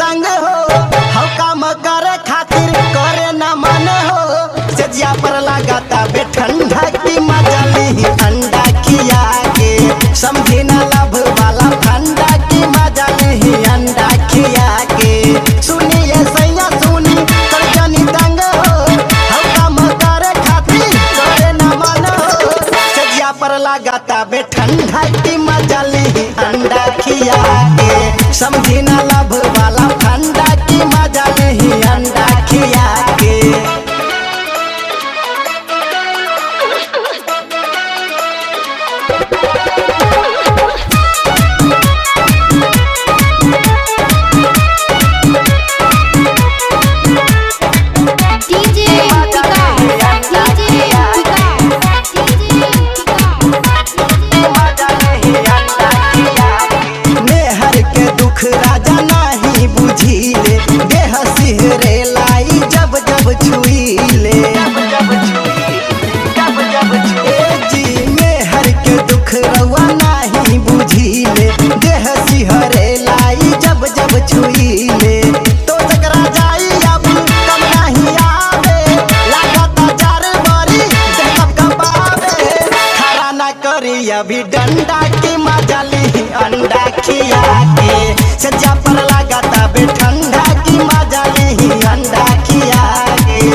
तंग हो हम काम करे खातिर करे न मन हो सजिया पर लगाता बे ठंडा की मजा ली अंडा खिया के समझी न लब वाला ठंडा की मजा ली अंडा खिया के सुनिए सैया सुनी कर जनी तंग हो हम काम करे खातिर करे न मन हो सजिया पर लगाता बे ठंडा की मजा ली अंडा खिया के समझी न लब वाला ठंडा की मजा ली अंडा खिया के राजा नहीं बुझीले देह सिहरे लाई जब जब छुईले जी में हर के दुख रवा नहीं बुझीले देह सिहरे लाई जब जब छुईले तो जकरा जाई अब कम नहीं आवे लागता जार बरी कब कब आवे खरा ना करी अभी डंडा की मजा ली अंडा खिया के सज्जा पर लगाता बे ठंडा की मजा ली अंडा खिया के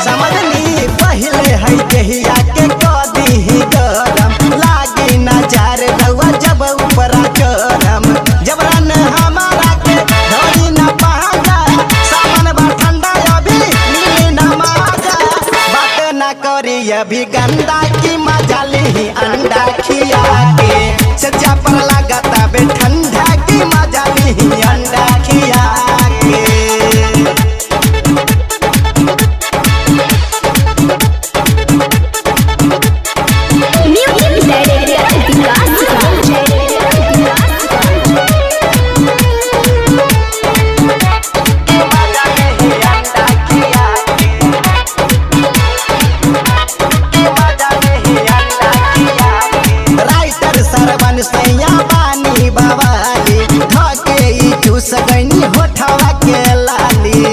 समझनी पहले है जहिया के कदी गरम लागी नजार रउआ जब ऊपर चरम जबरन हमारा के धरी न पागा सामन बा ठंडा अभी मिली न माजा बात न करी अभी गंदा की मजा ली अंडा खिया के सज्जा पर लगाता बे ठंडा की मजा ली अंडा खिया के सैया बानी बाबाली धके ई चूस गईनी होठवा के लाली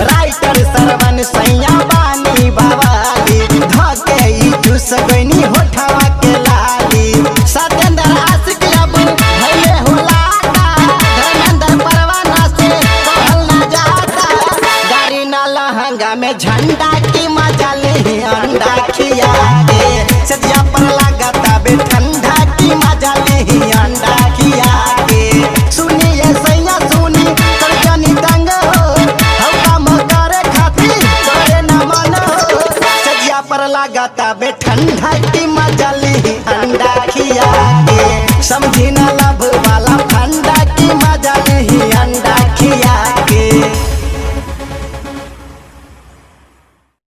राइटर सरवन सैया बानी बाबाली धके ई चूस गईनी होठवा के लाली सतेंद्र आशिक अब भइले हुलाता धर्मेंद्र परवाना से कहल ना जाता गाड़ी ना लहंगा में झंडा की मजा ले अंडा खिया के सजिया पर लगाता बे ठंडा की मजा ली अंडा खिया के सुनिए सैया सुनी कर जनी तंग हो हम काम करे खातिर करे न मन हो सजिया पर लगाता बे ठंडा की मजा ली अंडा खिया के समझी